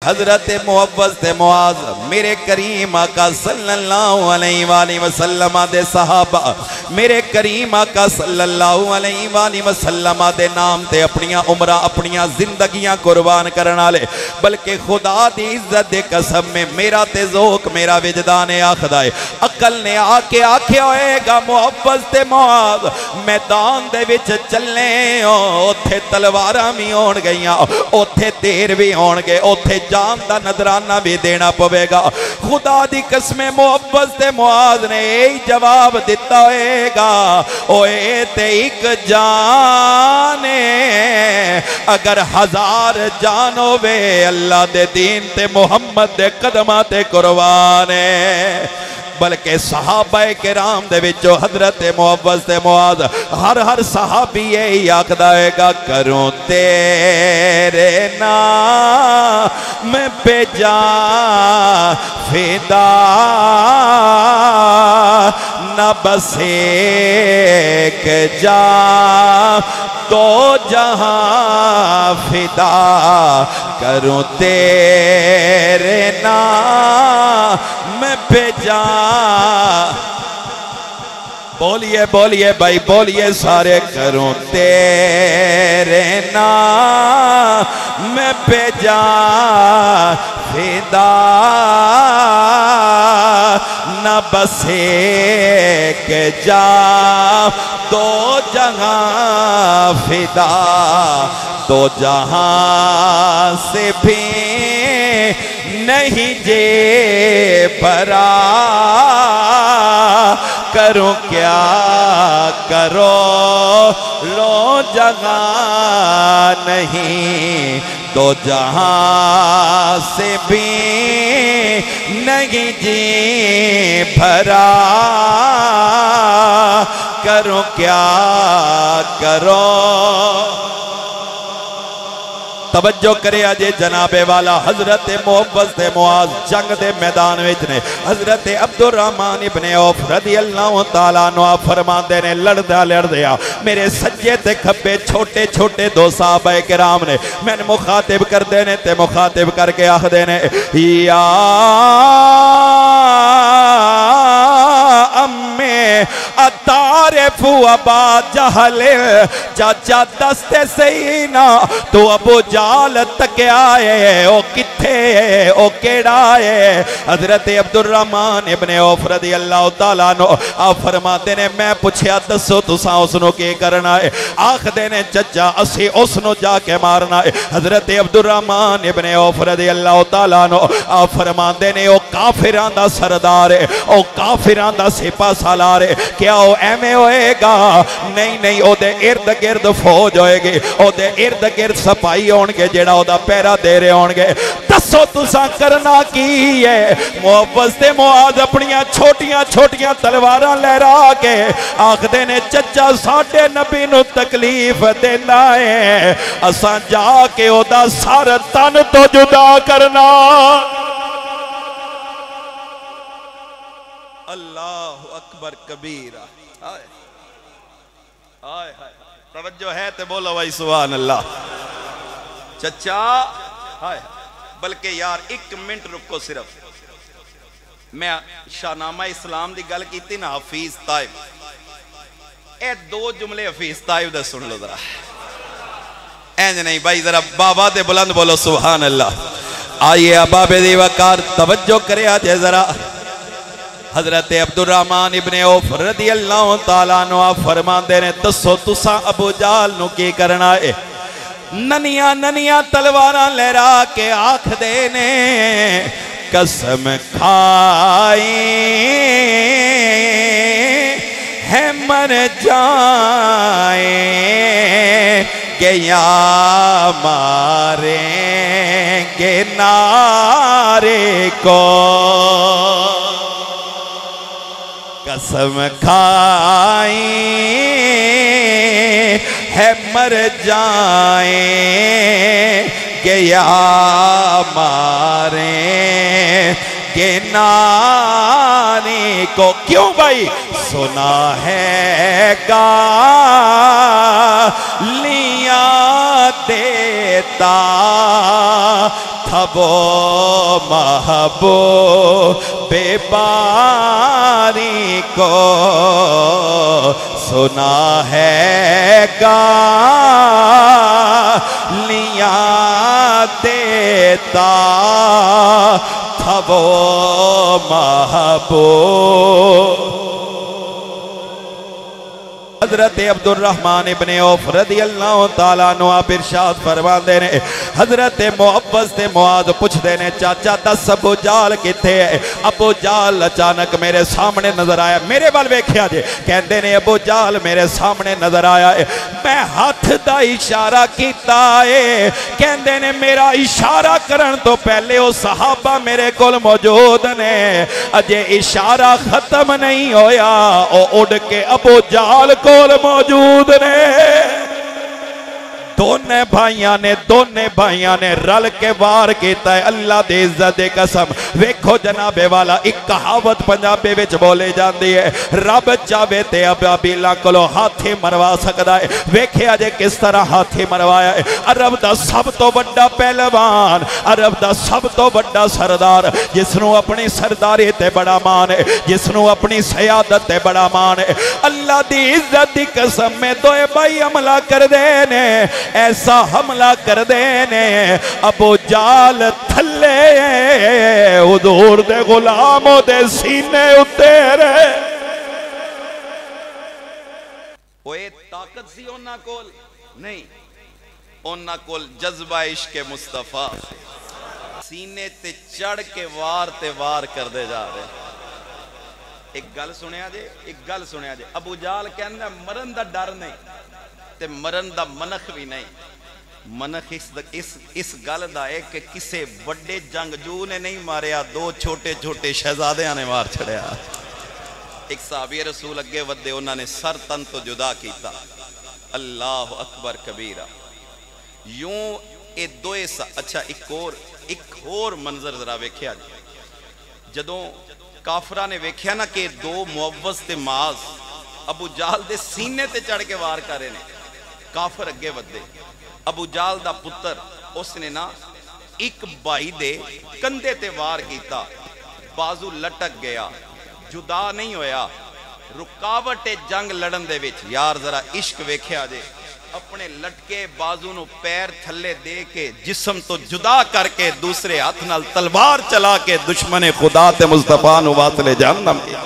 حضرت معوذ تے معاذ میرے کریم آقا صلی اللہ علیہ وآلہ وسلم دے صحابہ میرے کریم آقا صلی اللہ علیہ وآلہ وسلم دے نام تے اپنیاں عمرہ اپنیاں زندگیاں قربان کرنا لے بلکہ خدا دی عزت دے قسم میں میرا تے ذوق میرا وجدان آخدائے عقل نے آکے ہوئے گا معوذ تے معاذ میدان دے وچ چلنے اوتھے تلواراں بھی ہون گئیاں اوتھے تیر بھی ہون گے اوتھے جان دا نظرانہ بھی دینا پوے گا خدا دی قسم معوذ تے معاذ نے ایک جواب دیتا ہوئے گا اوے تے ایک جانے اگر 1000 جانو بے اللہ دے دین تے محمد دے قدمات قربانے بلکہ صحابہ کرام دے وچوں حضرت معوذ تے معاذ ہر صحابی یہی آکھدا ہے گا کروں تیرے نام پہ جان فدا نہ بس ایک جان دو جہاں فدا کروں تیرے نام پہ جان بولیے بولیے بھائی بولیے سارے کروں تیرے نام پہ جان فدا نہ بس ایک جان دو جہاں فدا دو جہاں سے بھی نہیں جے بھرا کروں کیا کرو لو جگہ نہیں دو جہاں سے بھی نہیں جی بھرا کروں کیا کرو توجہ کرے آجے جناب والا حضرت معوذ تے معاذ جنگ دے میدان وچنے حضرت عبدالرحمن ابن عوف رضی اللہ تعالیٰ عنہ فرما دے نے لڑ دیا میرے سجے تے کھپے چھوٹے چھوٹے دو صحابہ کرام نے میں نے مخاطب کر دینے تے مخاطب کر کے آخ دینے یا امیں اتارف ابا جہل چاچا دستے سینا تو ابو جال تک آئے او کتھے او کیڑا ہے حضرت عبدالرحمن ابن عوف رضی اللہ تعالیٰ عنہ آپ فرماتے نے میں پوچھیا دسو تساں اسنو کے کرنا ہے آخ دینے چچا اسی اسنو جا کے مارنا ہے حضرت عبدالرحمن ابن عوف رضی اللہ تعالیٰ عنہ آپ فرماتے نے او کافران دا سردار ہے او کافران دا سپا سالار ہے کیا او ایمے ہوئے گا نہیں او دے ارد گرد فوج ہوئے گی او دے ارد گرد سپائی ہون گے جیڑا او دا پیرا دے رہے ہون گے دسو تساں کرنا کی ہے معوذ تے معاذ اپنیاں چھوٹیاں تلواراں لہرا کے آخ دینے چچا ساڑھے نبی نو تکلیف دینا ہے اساں جا کے او دا سار تن تو جدا کرنا اللہ اکبر کبیرہ آئے توجہ ہے تے بولو بھائی سبحان اللہ چچا ہائے بلکہ یار ایک منٹ رکو صرف میں شاہنامہ اسلام دی گل کیتی نا حفیظ طائب اے دو جملے حفیظ طائب دے سن لو ذرا اینج نہیں بھائی ذرا بابا دے بلند بولو سبحان اللہ آئیے اباب دی وقار توجہ کرے آجے ذرا حضرت عبدالرحمن ابن عوف رضی اللہ تعالیٰ عنہ فرمان دینے تسو تسا ابو جال نو کی کرنا ہے ننیاں تلواراں لہرا کے آنکھ دینے قسم کھائی ہے مر جائیں کہ یا ماریں گے نارے کو قسم کھائیں ہے مر جائیں کہ یا ماریں کہ نعرے کو کیوں بھائی سنا ہے گالیاں دیتا تھا وہ محبوب باری کو سنا ہے گالیاں دیتا تھا وہ محبوب حضرت عبد الرحمن ابن عوف رضی اللہ تعالیٰ عنہ آپ ارشاد فرما دے نے حضرت معوذ تے معاذ پوچھ دے نے چاچا دس ابو جال کتے ہے ابو جال اچانک میرے سامنے نظر آیا میرے بال ویکھیا جے کہندے نے ابو جال میرے سامنے نظر آیا ہے میں ہاتھ دا اشارہ کیتا ہے کہندے نے میرا اشارہ کرن تو پہلے وہ صحابہ میرے کول موجود نے اجے اشارہ ختم نہیں ہویا او اڑ کے ابو جال کول موجود نے دونے بھائیاں نے رل کے وار کیتا ہے اللہ دے عزت دے قسم ویکھو جناب والا ایک کہاوت پنجابی وچ بولے جاندی ہے رب چاہے تے ابابیلاں کولوں ہاتھی مروا سکدا ہے ویکھیا جے کس طرح ہاتھی مروایا ہے عرب دا سب تو بڑا پہلوان عرب دا سب تو بڑا سردار جس نو اپنی سرداری تے بڑا مان ہے جس نو اپنی سیادت تے بڑا مان ہے اللہ دی عزت دی قسم میں دوئے بھائی حملہ کر دینے ایسا حملہ کر دینے ابو جال تھلے حضور دے غلاموں دے سینے اترے کوئی طاقت سی اونا کول نہیں اونا کول جذبہ عشق مصطفیٰ سینے تے چڑھ کے وار تے وار کر دے جا رہے ایک گل سنیا جے ابو جال کہندہ مرن دا ڈر نہیں تے مرن دا منخ بھی نہیں منخ اس گل دا ہے کہ کسے بڑے جنگجو نے نہیں ماریا دو چھوٹے چھوٹے شہزادیاں نے مار چھڑیا ایک صحابی رسول اگے ودے انہوں نے سر تن تو جدا کیتا اللہ اکبر کبیرہ یوں اے دوئے اچھا ایک اور منظر ذرا ویکھیا جدوں کافرہ نے ویکھیا نا کہ دو معوذ تے معاذ ابو جال دے سینے تے چڑھ کے وار کرے نے کافر اگے ودے ابو جال دا پتر اس نے نا ایک بائی دے کندے تے وار کیتا بازو لٹک گیا جدا نہیں ہویا رکاوٹ جنگ لڑن دے وچ یار ذرا عشق ویکھیا جے اپنے لٹکے بازو نو پیر تھلے دے کے جسم تو جدا کر کے دوسرے ہاتھ نال تلوار چلا کے دشمن خدا تے مصطفیٰ نو واصل جہنم کیا